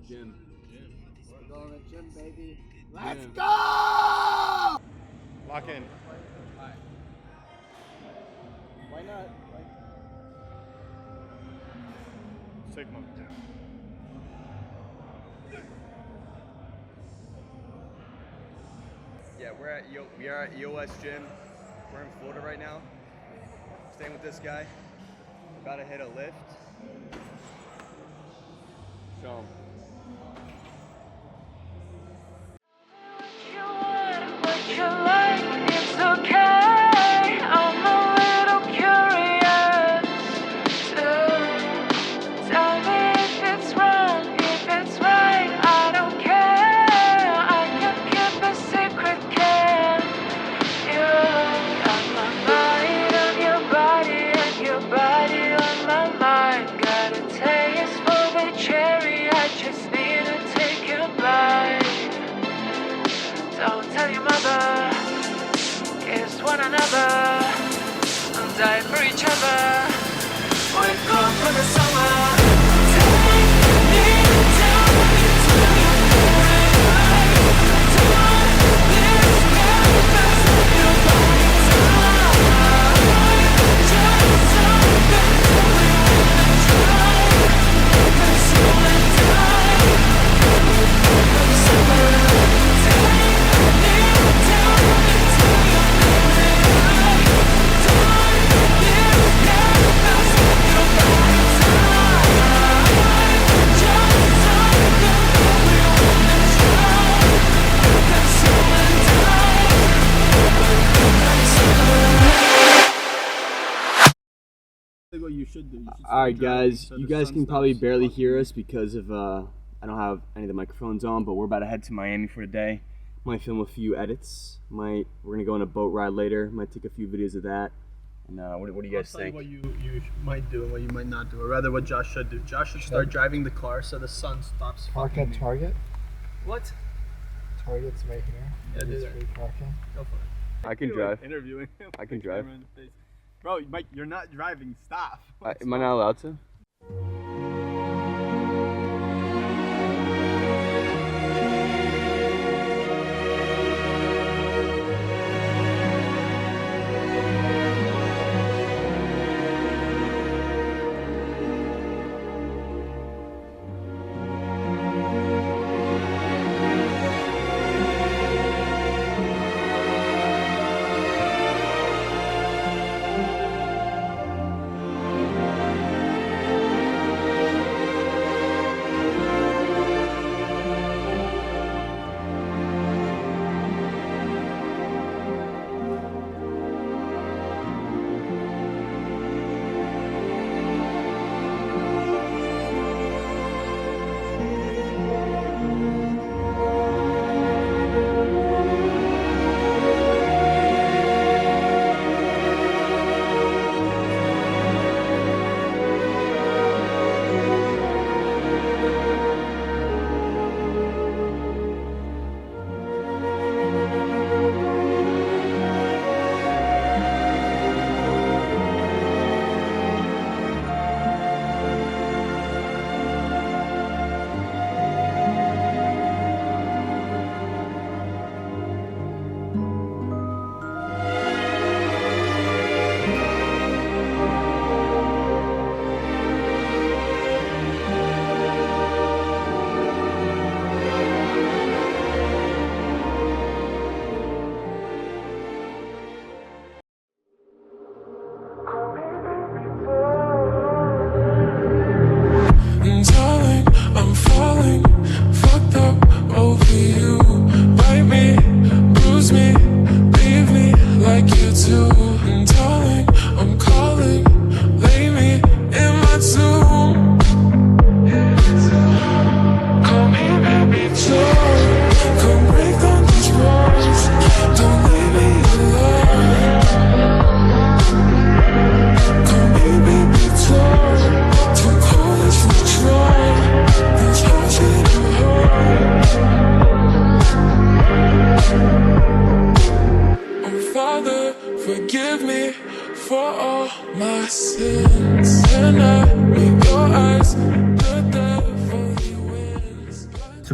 Gym. We're going to the gym, baby. Let's Gym. go! Lock in. Why not? Sigma. Yeah, we are at EOS Gym. We're in Florida right now. Staying with this guy. About to hit a lift. Show 'em. What you like, it's okay. I'm a little curious. Tell me if it's wrong, if it's right. I don't care. I can keep a secret, can you? Got my mind on your body and your body on my mind. Got a taste for the cherry. I just need to take a bite. Don't tell your mother, kiss one another, and die for each other. We're gone for the summer. Take me down into your paradise. Don't this canvas, your body's alive. Just something we wanna try. 'Cause you and I, for the summer. What you should do. Alright guys, you guys can probably barely hear us because of I don't have any of the microphones on, but we're about to head to Miami for today. Might film a few edits. We're gonna go on a boat ride later. Might take a few videos of that. And what do you guys think? What you might do and what you might not do, or rather what Josh should do. Josh should start driving the car so the sun stops. Park at Target. What? Target's right here. Yeah, do It's that. free parking. Go for it. I can drive. Interviewing. I can drive. Bro, Mike, you're not driving. Stop. Am I not allowed to?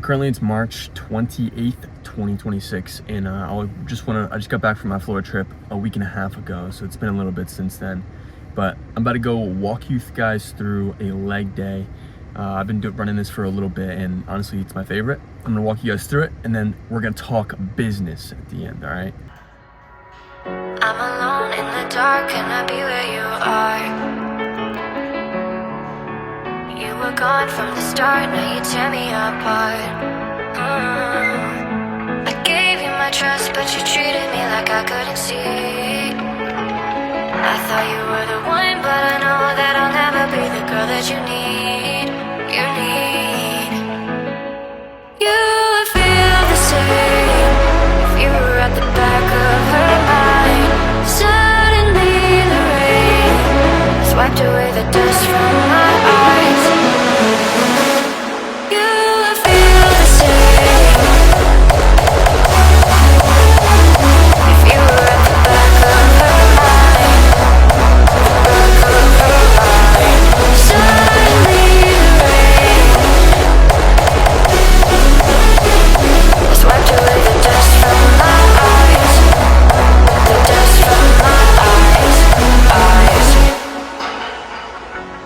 currently it's March 28th, 2026, and I just got back from my Florida trip a week and a half ago, so it's been a little bit since then. But I'm about to go walk you guys through a leg day. I've been running this for a little bit, and honestly, it's my favorite. I'm gonna walk you guys through it, and then we're gonna talk business at the end, all right? I'm alone in the dark, can I be where you are? You were gone from the start, now you tear me apart. I gave you my trust, but you treated me like I couldn't see. I thought you were the one, but I know that I'll never be the girl that you need. You need. You would feel the same if you were at the back of her mind. Suddenly the rain has wiped away the dust from my eyes. You would feel the same if you were at the back of her mind. Back of her mind. Suddenly the rain has wiped away the dust from my eyes. The dust from my eyes.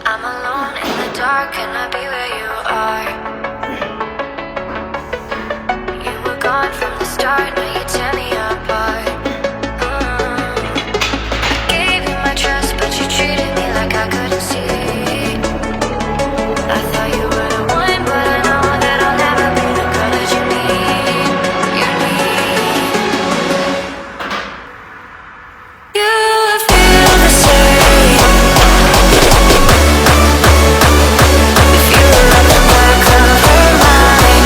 I'm alone in the dark, can I be where you are? You were gone from the start, now you tear me apart. I gave you my trust, but you treated me like I couldn't see. I thought you were the one, but I know that I'll never be the girl that you need. You need. You would feel the same if you were at the back of her mind.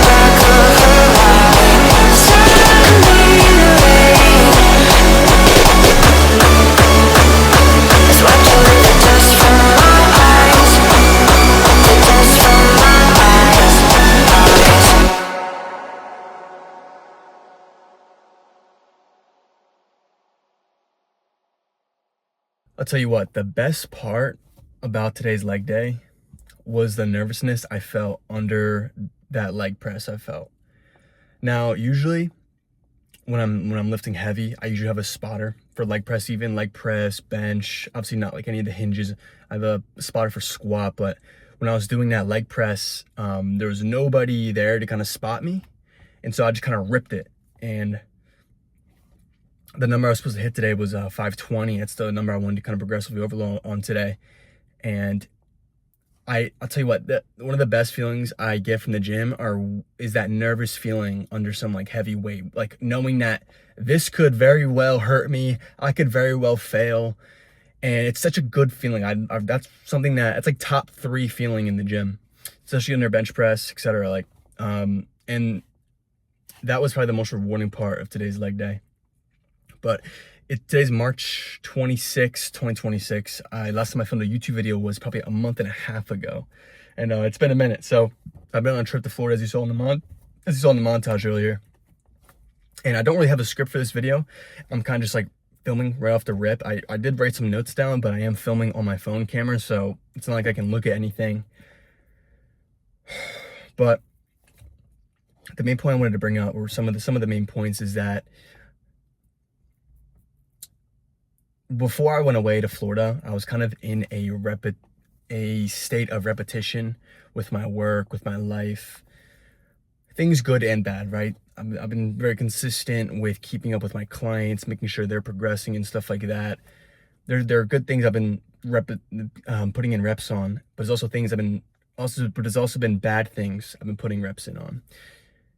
Back of her mind. Suddenly the rain has wiped away the dust from my eyes. The dust from my eyes. I'll tell you what, the best part about today's leg day was the nervousness I felt under that leg press I felt. Now, usually when I'm lifting heavy, I usually have a spotter for leg press, even leg press, bench, obviously not like any of the hinges. I have a spotter for squat, but when I was doing that leg press, there was nobody there to kind of spot me. And so I just kind of ripped it. And the number I was supposed to hit today was 520. That's the number I wanted to kind of progressively overload on today. And I'll tell you what, one of the best feelings I get from the gym is that nervous feeling under some like heavy weight, like knowing that this could very well hurt me. I could very well fail. And it's such a good feeling. That's something it's like top 3 feeling in the gym, especially under bench press, etc. Like, and that was probably the most rewarding part of today's leg day. But today's March 26, 2026. Last time I filmed a YouTube video was probably a month and a half ago. And it's been a minute. So I've been on a trip to Florida, as you saw in the montage earlier. And I don't really have a script for this video. I'm kind of just like filming right off the rip. I did write some notes down, but I am filming on my phone camera, so it's not like I can look at anything. But the main point I wanted to bring up, or some of the main points, is that before I went away to Florida, I was kind of in a state of repetition with my work, with my life. Things good and bad, right? I've been very consistent with keeping up with my clients, making sure they're progressing and stuff like that. There are good things I've been putting in reps on, but there's also been bad things I've been putting reps in on.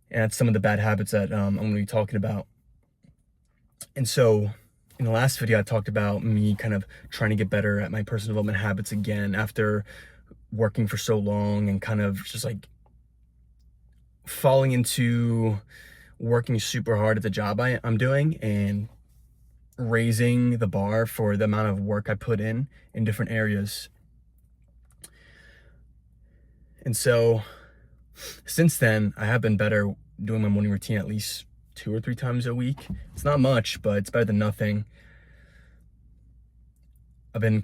And that's some of the bad habits that I'm going to be talking about. And so in the last video, I talked about me kind of trying to get better at my personal development habits again after working for so long and kind of just like falling into working super hard at the job I'm doing and raising the bar for the amount of work I put in different areas. And so since then, I have been better doing my morning routine at least 2 or 3 times a week. It's not much, but it's better than nothing. I've been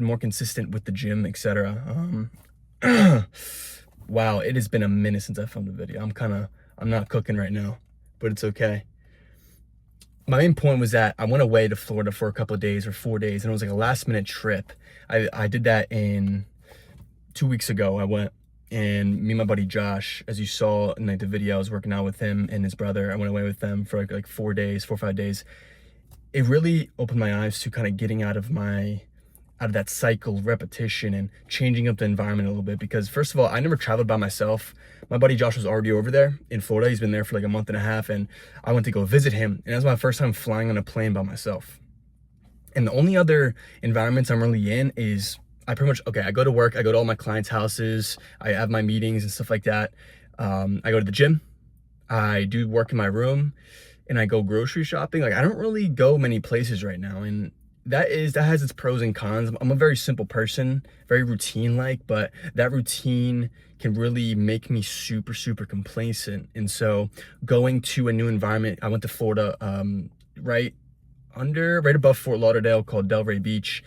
more consistent with the gym, etc. wow, it has been a minute since I filmed a video. I'm not cooking right now, but it's okay. My main point was that I went away to Florida for a couple of days or 4 days, and it was like a last minute trip. I did that in 2 weeks ago. I went, and me and my buddy Josh, as you saw in like the video, I was working out with him and his brother. I went away with them for like 4 days, 4 or 5 days. It really opened my eyes to kind of getting out of that cycle of repetition and changing up the environment a little bit, because first of all, I never traveled by myself. My buddy Josh was already over there in Florida. He's been there for like a month and a half, and I went to go visit him, and that was my first time flying on a plane by myself. And the only other environments I'm really in is I go to work, I go to all my clients' houses, I have my meetings and stuff like that. I go to the gym, I do work in my room, and I go grocery shopping. Like, I don't really go many places right now, and that has its pros and cons. I'm a very simple person, very routine-like, but that routine can really make me super, super complacent. And so going to a new environment, I went to Florida, right above Fort Lauderdale, called Delray Beach.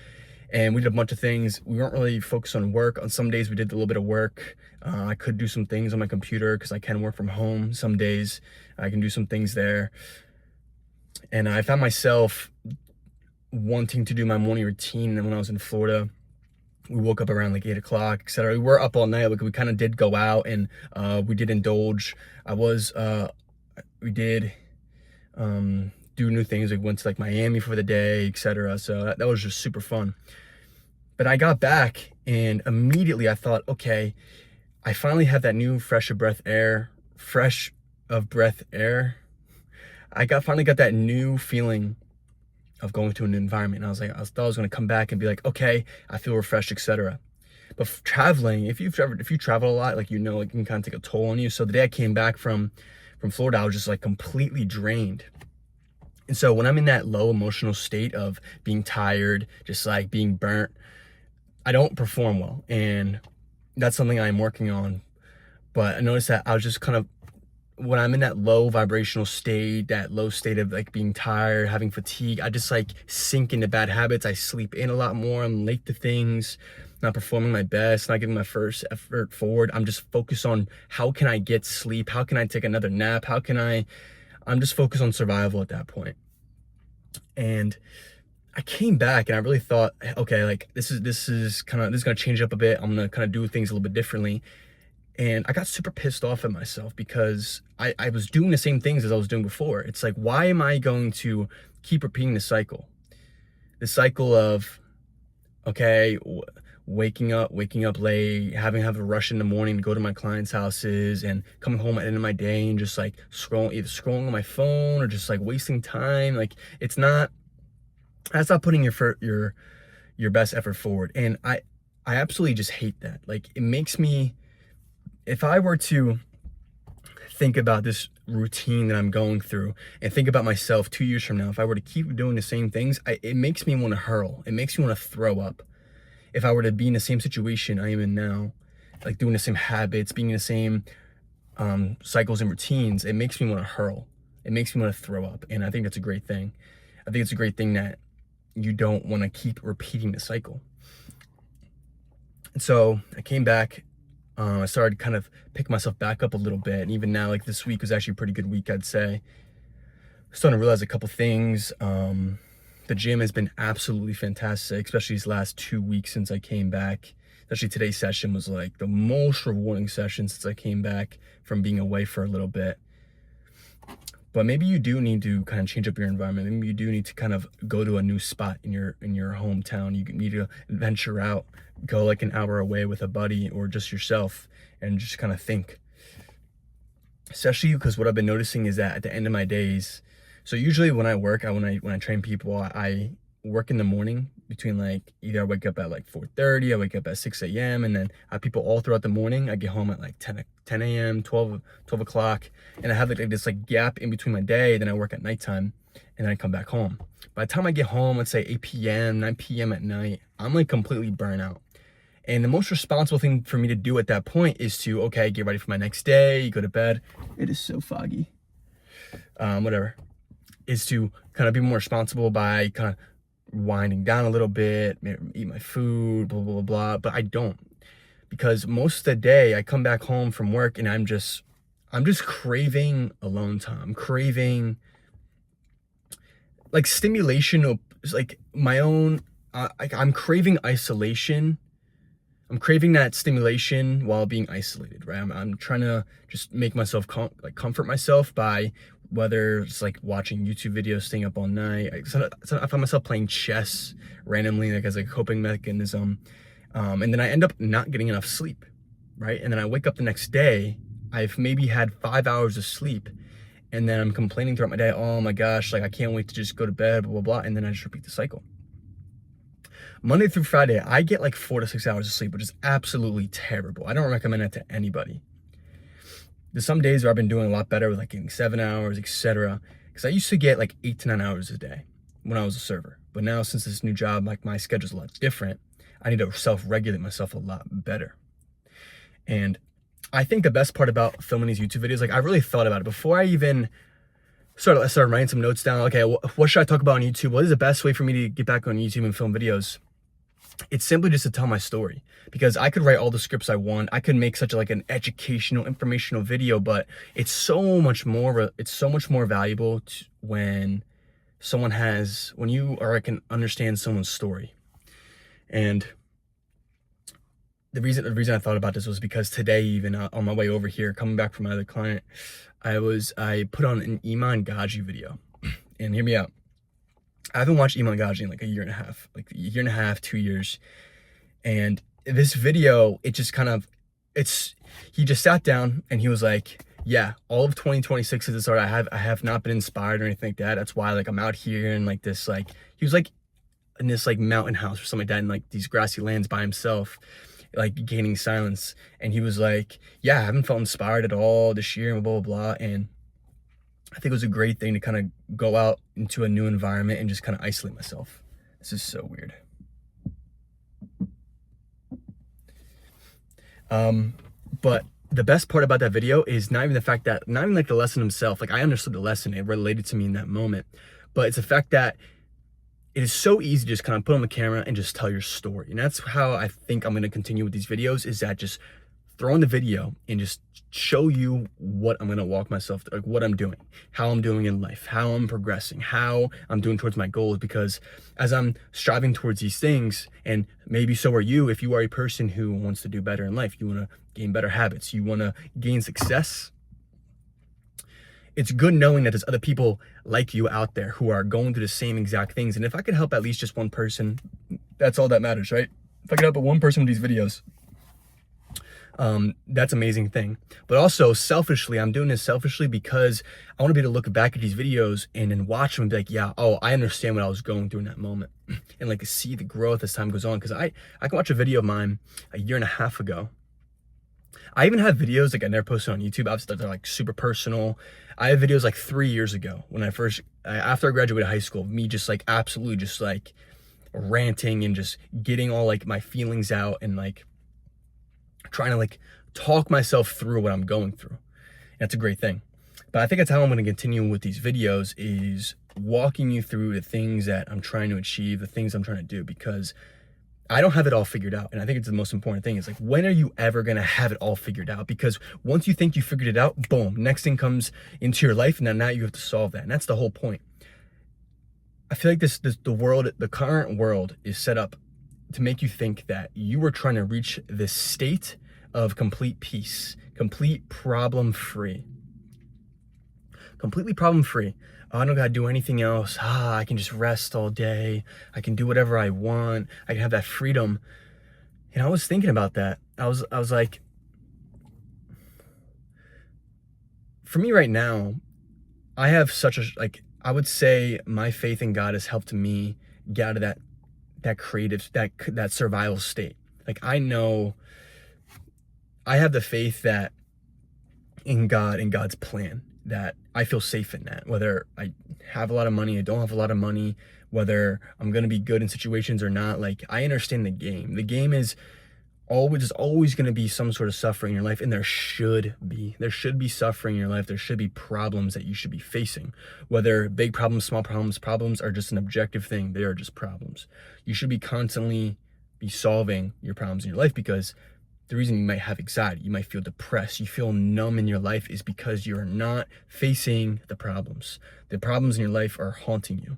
And we did a bunch of things. We weren't really focused on work. On some days we did a little bit of work. I could do some things on my computer because I can work from home. Some days I can do some things there. And I found myself wanting to do my morning routine. And when I was in Florida, we woke up around like 8 o'clock, etc. We were up all night. We kind of did go out, and we did indulge. We did do new things. We went to like Miami for the day, etc. So that was just super fun. But I got back, and immediately I thought, okay, I finally have that new fresh of breath air. I finally got that new feeling of going to a new environment. And I thought I was going to come back and be like, okay, I feel refreshed, etc. But traveling, if you travel a lot, like, you know, it can kind of take a toll on you. So the day I came back from Florida, I was just like completely drained. And so when I'm in that low emotional state of being tired, just like being burnt, I don't perform well. And that's something I'm working on. But I noticed that I was just kind of, when I'm in that low vibrational state, that low state of like being tired, having fatigue, I just like sink into bad habits. I sleep in a lot more. I'm late to things, not performing my best, not giving my first effort forward. I'm just focused on how can I get sleep? How can I take another nap? I'm just focused on survival at that point. And I came back and I really thought, okay, like this is gonna change up a bit. I'm gonna kind of do things a little bit differently. And I got super pissed off at myself because I was doing the same things as I was doing before. It's like, why am I going to keep repeating the cycle? The cycle of, okay, waking up late, having to rush in the morning to go to my clients' houses, and coming home at the end of my day and just like either scrolling on my phone or just like wasting time. Like, that's not putting your best effort forward. And I absolutely just hate that. Like, it makes me, if I were to think about this routine that I'm going through and think about myself 2 years from now, if I were to keep doing the same things, it makes me want to hurl. It makes me want to throw up. If I were to be in the same situation I am in now, like doing the same habits, being in the same cycles and routines, it makes me want to hurl. It makes me want to throw up. And I think that's a great thing. I think it's a great thing that you don't want to keep repeating the cycle. And so I came back. I started to kind of pick myself back up a little bit. And even now, like, this week was actually a pretty good week, I'd say. I'm starting to realize a couple things. The gym has been absolutely fantastic, especially these last 2 weeks since I came back. Especially today's session was like the most rewarding session since I came back from being away for a little bit. But maybe you do need to kind of change up your environment. Maybe you do need to kind of go to a new spot in your hometown. You need to venture out, go like an hour away with a buddy or just yourself, and just kind of think. Especially because what I've been noticing is that at the end of my days, so usually when I work, when I train people, I work in the morning between like, either I wake up at like 4:30, I wake up at 6 a.m. and then I have people all throughout the morning. I get home at like 10 a.m., 12 o'clock, and I have like this like gap in between my day. Then I work at nighttime, and then I come back home. By the time I get home, let's say 8 p.m., 9 p.m. at night, I'm like completely burnt out. And the most responsible thing for me to do at that point is to, okay, get ready for my next day, go to bed. It is so foggy. Whatever. Is to kind of be more responsible by kind of winding down a little bit, maybe eat my food, blah, blah, blah, blah. But I don't. because most of the day I come back home from work and I'm just craving alone time. I'm craving like stimulation of like my own, I'm craving isolation. I'm craving that stimulation while being isolated, right? I'm trying to just make myself comfort myself by whether it's like watching YouTube videos, staying up all night. I find myself playing chess randomly, like as a coping mechanism. And then I end up not getting enough sleep, right? And then I wake up the next day, I've maybe had 5 hours of sleep, and then I'm complaining throughout my day, oh my gosh, like I can't wait to just go to bed, blah, blah, blah. And then I just repeat the cycle. Monday through Friday, I get like 4 to 6 hours of sleep, which is absolutely terrible. I don't recommend it to anybody. There's some days where I've been doing a lot better with like getting 7 hours, etc. Because I used to get like 8 to 9 hours a day when I was a server. But now since this new job, like my schedule's a lot different, I need to self-regulate myself a lot better. And I think the best part about filming these YouTube videos, like I really thought about it before I even started writing some notes down. Okay, what should I talk about on YouTube? What is the best way for me to get back on YouTube and film videos? It's simply just to tell my story, because I could write all the scripts I want. I could make such like an educational, informational video, but it's so much more valuable when you can understand someone's story. And the reason I thought about this was because today, even on my way over here, coming back from my other client, I put on an Iman Gadzhi video. And hear me out. I haven't watched Iman Gadzhi in like a year and a half, 2 years. And this video, he just sat down and he was like, yeah, all of 2026 is the start. I have not been inspired or anything like that. That's why like I'm out here in like this, like, he was like in this like mountain house or something like that in like these grassy lands by himself, like gaining silence. And he was like, yeah, I haven't felt inspired at all this year and blah, blah, blah. And I think it was a great thing to kind of go out into a new environment and just kind of isolate myself. This is so weird. But the best part about that video is not even like the lesson himself. Like I understood the lesson, it related to me in that moment, but it's the fact that it is so easy to just kind of put on the camera and just tell your story. And that's how I think I'm going to continue with these videos, is that just throw in the video and just show you what I'm going to walk myself through, like what I'm doing, how I'm doing in life, how I'm progressing, how I'm doing towards my goals. Because as I'm striving towards these things, and maybe so are you, if you are a person who wants to do better in life, you want to gain better habits, you want to gain success, it's good knowing that there's other people like you out there who are going through the same exact things. And if I could help at least just one person, that's all that matters, right? If I could help one person with these videos, that's an amazing thing. But also selfishly, I'm doing this selfishly because I want to be able to look back at these videos and then watch them and be like, yeah, oh, I understand what I was going through in that moment. And like see the growth as time goes on. Because I can watch a video of mine a year and a half ago. I even have videos like I never posted on YouTube. Obviously they're like super personal. I have videos like 3 years ago when after I graduated high school, me just like absolutely just like ranting and just getting all like my feelings out and like trying to like talk myself through what I'm going through. And that's a great thing. But I think that's how I'm going to continue with these videos, is walking you through the things that I'm trying to achieve, the things I'm trying to do, because I don't have it all figured out. And I think it's the most important thing. Is like, when are you ever going to have it all figured out? Because once you think you figured it out, boom, next thing comes into your life, and then now you have to solve that. And that's the whole point. I feel like the current world is set up to make you think that you are trying to reach this state of complete peace, complete problem-free. Completely problem-free. Oh, I don't gotta do anything else. I can just rest all day. I can do whatever I want. I can have that freedom. And I was thinking about that. I was like, for me right now, I have such a, like, I would say my faith in God has helped me get out of that creative, that survival state. Like, I know I have the faith that in God and God's plan, that I feel safe in that, whether I have a lot of money, I don't have a lot of money, whether I'm going to be good in situations or not. Like, I understand the game. The game is always going to be some sort of suffering in your life. And there should be suffering in your life. There should be problems that you should be facing, whether big problems, small problems are just an objective thing. They are just problems. You should be constantly solving your problems in your life, because the reason you might have anxiety, you might feel depressed, you feel numb in your life is because you're not facing the problems. The problems in your life are haunting you.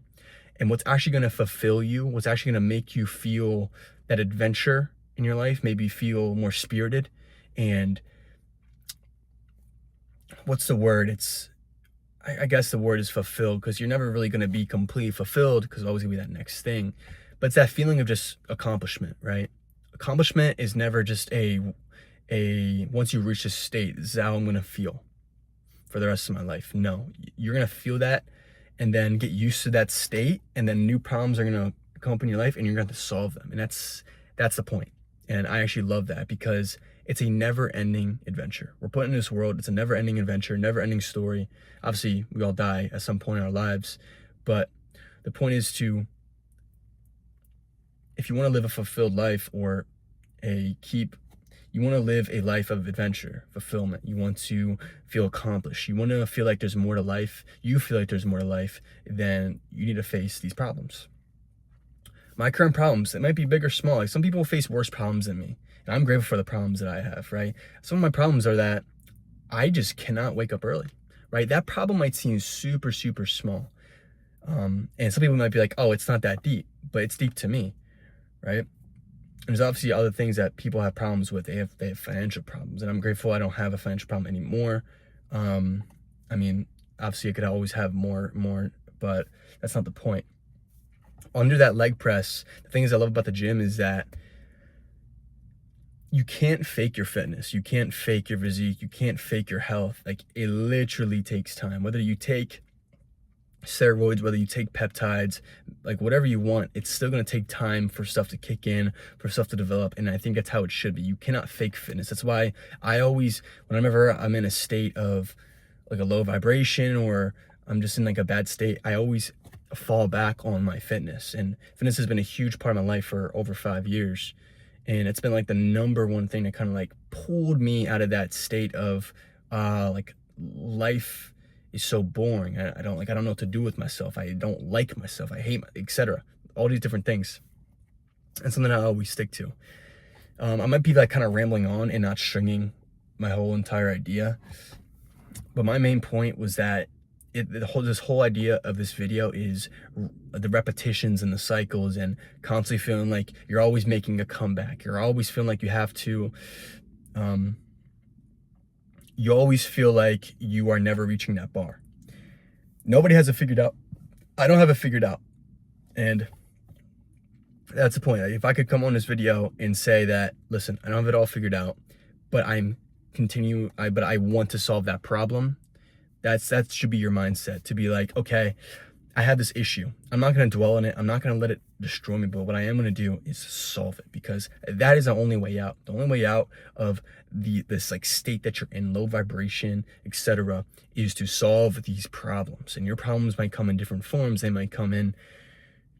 And what's actually going to fulfill you, what's actually going to make you feel that adventure in your life, maybe feel more spirited and what's the word? I guess the word is fulfilled, because you're never really going to be completely fulfilled because always going to be that next thing. But it's that feeling of just accomplishment, right? Accomplishment is never just a once you reach this state, this is how I'm going to feel for the rest of my life. No, you're going to feel that and then get used to that state, and then new problems are going to come up in your life and you're going to have to solve them. And that's the point. And I actually love that because it's a never-ending adventure. We're put in this world, it's a never-ending adventure, never-ending story. Obviously, we all die at some point in our lives, but the point is to, if you want to live a fulfilled life or you want to live a life of adventure, fulfillment, you want to feel accomplished, you want to feel like there's more to life, you feel like there's more to life, then you need to face these problems. My current problems, it might be big or small. Like some people face worse problems than me. And I'm grateful for the problems that I have, right? Some of my problems are that I just cannot wake up early, right? That problem might seem super, super small. And some people might be like, oh, it's not that deep, but it's deep to me, right? And there's obviously other things that people have problems with. They have financial problems, and I'm grateful I don't have a financial problem anymore. I mean, obviously I could always have more, but that's not the point. Under that leg press, the things I love about the gym is that you can't fake your fitness. You can't fake your physique. You can't fake your health. Like, it literally takes time. Whether you take steroids, whether you take peptides, like whatever you want, it's still going to take time for stuff to kick in, for stuff to develop. And I think that's how it should be. You cannot fake fitness. That's why I always, whenever I'm in a state of like a low vibration or I'm just in like a bad state, I always fall back on my fitness. And fitness has been a huge part of my life for over 5 years. And it's been like the number one thing that kind of like pulled me out of that state of like life is so boring. I don't know what to do with myself. I don't like myself. I hate etc. All these different things. And something I always stick to. I might be like kind of rambling on and not stringing my whole entire idea. But my main point was that this whole idea of this video is the repetitions and the cycles and constantly feeling like you're always making a comeback. You're always feeling like you have to, you always feel like you are never reaching that bar. Nobody has it figured out. I don't have it figured out. And that's the point. If I could come on this video and say that, listen, I don't have it all figured out, but I want to solve that problem. That should be your mindset, to be like, okay, I have this issue. I'm not going to dwell on it. I'm not going to let it destroy me. But what I am going to do is solve it, because that is the only way out. The only way out of this like state that you're in, low vibration, etc., is to solve these problems. And your problems might come in different forms. They might come in,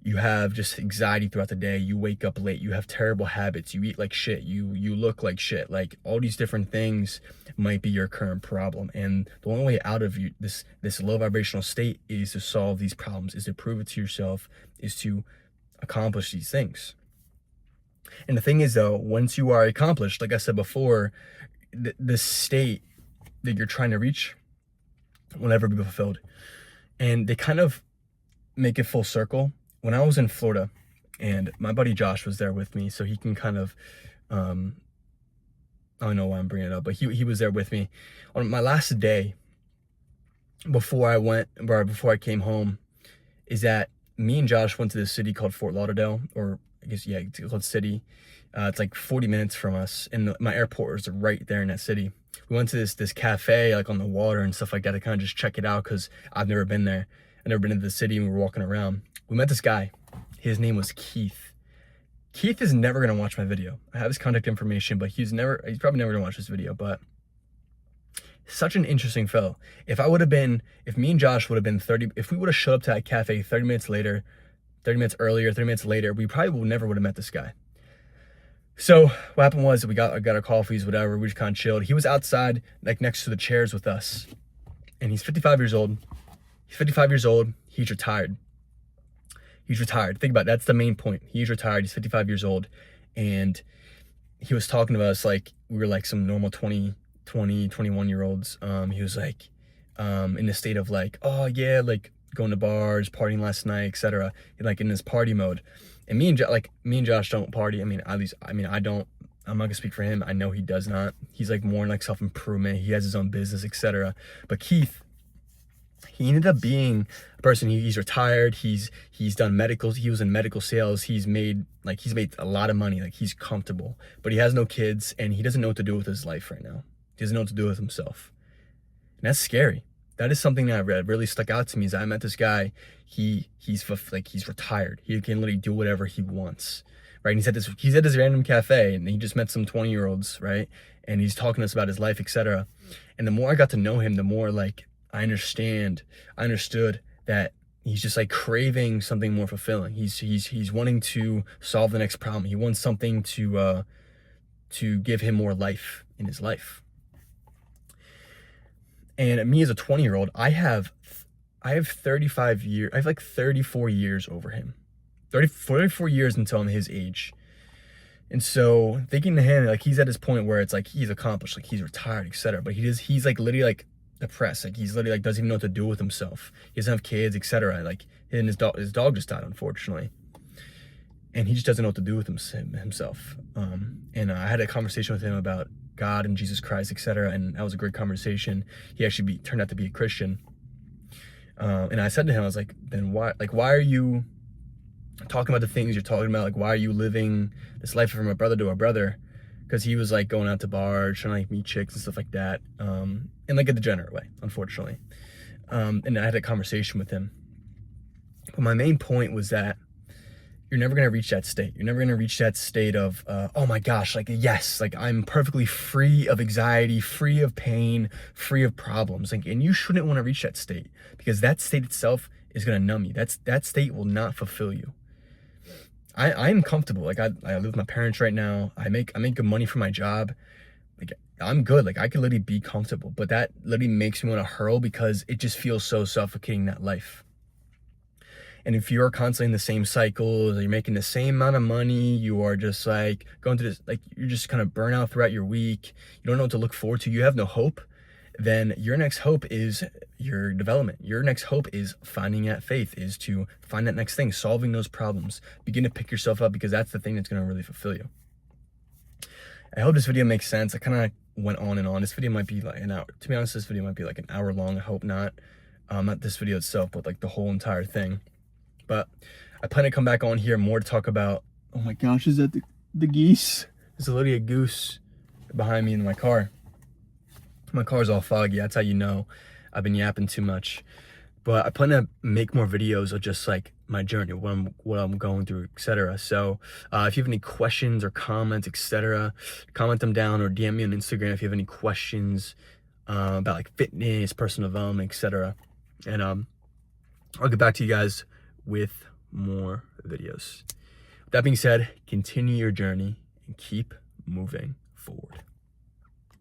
you have just anxiety throughout the day. You wake up late. You have terrible habits. You eat like shit. You look like shit. Like, all these different things might be your current problem. And the only way out of this low vibrational state is to solve these problems, is to prove it to yourself, is to accomplish these things. And the thing is, though, once you are accomplished, like I said before, the state that you're trying to reach will never be fulfilled. And they kind of make it full circle. When I was in Florida, and my buddy Josh was there with me, so he can kind of, I don't know why I'm bringing it up, but he was there with me. On my last day, before I came home, is that me and Josh went to this city called Fort Lauderdale, or I guess, yeah, it's called city. It's like 40 minutes from us, and my airport was right there in that city. We went to this cafe, like on the water and stuff like that, to kind of just check it out, because I've never been there. I've never been to the city, and we were walking around. We met this guy. His name was Keith. Keith is never going to watch my video. I have his contact information, but he's probably never going to watch this video, but such an interesting fellow. If me and Josh would have been if we would have showed up to that cafe 30 minutes later, 30 minutes earlier, 30 minutes later, we probably never would have met this guy. So what happened was we got our coffees, whatever. We just kind of chilled. He was outside, like next to the chairs with us, and he's 55 years old. He's 55 years old. He's retired. He's retired. Think about it. That's the main point. He's retired. He's 55 years old. And he was talking to us like we were like some normal 21-year-olds. He was like in the state of like, oh yeah, like going to bars, partying last night, etc. Like in this party mode. And me and Josh don't party. I mean, I don't. I'm not gonna speak for him. I know he does not. He's like more in like self-improvement. He has his own business, etc. But Keith, he ended up being a person. He's retired. He's done medicals. He was in medical sales. He's made a lot of money. Like he's comfortable, but he has no kids and he doesn't know what to do with his life right now. He doesn't know what to do with himself, and that's scary. That is something that really stuck out to me. Is I met this guy. He's retired. He can literally do whatever he wants, right? And he's at this random cafe, and he just met some 20-year-olds, right? And he's talking to us about his life, etc. And the more I got to know him, the more like I understood that he's just like craving something more fulfilling. He's wanting to solve the next problem. He wants something to give him more life in his life. And me as a 20-year-old, I have 35 years. I have like 34 years over him. 34 years until I'm his age. And so thinking to him, like he's at this point where it's like he's accomplished, like he's retired, etc. But he's like literally like depressed. Like he's literally like doesn't even know what to do with himself. He doesn't have kids, etc. Like and his dog just died, unfortunately. And he just doesn't know what to do with himself. And I had a conversation with him about God and Jesus Christ, etc. And that was a great conversation. He actually turned out to be a Christian. And I said to him, I was like, then why are you talking about the things you're talking about? Like, why are you living this life from a brother to a brother? Because he was like going out to bars, trying to like meet chicks and stuff like that. In like a degenerate way, unfortunately. And I had a conversation with him. But my main point was that you're never going to reach that state. You're never going to reach that state of, oh my gosh, like, yes, like I'm perfectly free of anxiety, free of pain, free of problems. Like, and you shouldn't want to reach that state because that state itself is going to numb you. That state will not fulfill you. I'm comfortable. Like I live with my parents right now. I make good money for my job. Like I'm good. Like I can literally be comfortable, but that literally makes me want to hurl because it just feels so suffocating, that life. And if you're constantly in the same cycles, you're making the same amount of money, you are just like going through this, like you're just kind of burnt out throughout your week, you don't know what to look forward to, you have no hope, then your next hope is your development. Your next hope is finding that faith, is to find that next thing, solving those problems. Begin to pick yourself up because that's the thing that's going to really fulfill you. I hope this video makes sense. I kind of went on and on. This video might be like an hour. To be honest, this video might be like an hour long. I hope not. Not this video itself, but like the whole entire thing. But I plan to come back on here more to talk about, oh my gosh, is that the geese? There's literally a goose behind me in my car. My car's all foggy, that's how you know I've been yapping too much. But I plan to make more videos of just like my journey, what I'm going through, etc. So if you have any questions or comments, etc., comment them down or DM me on Instagram if you have any questions about like fitness, personal development, etc. And I'll get back to you guys with more videos. With that being said, continue your journey and keep moving forward.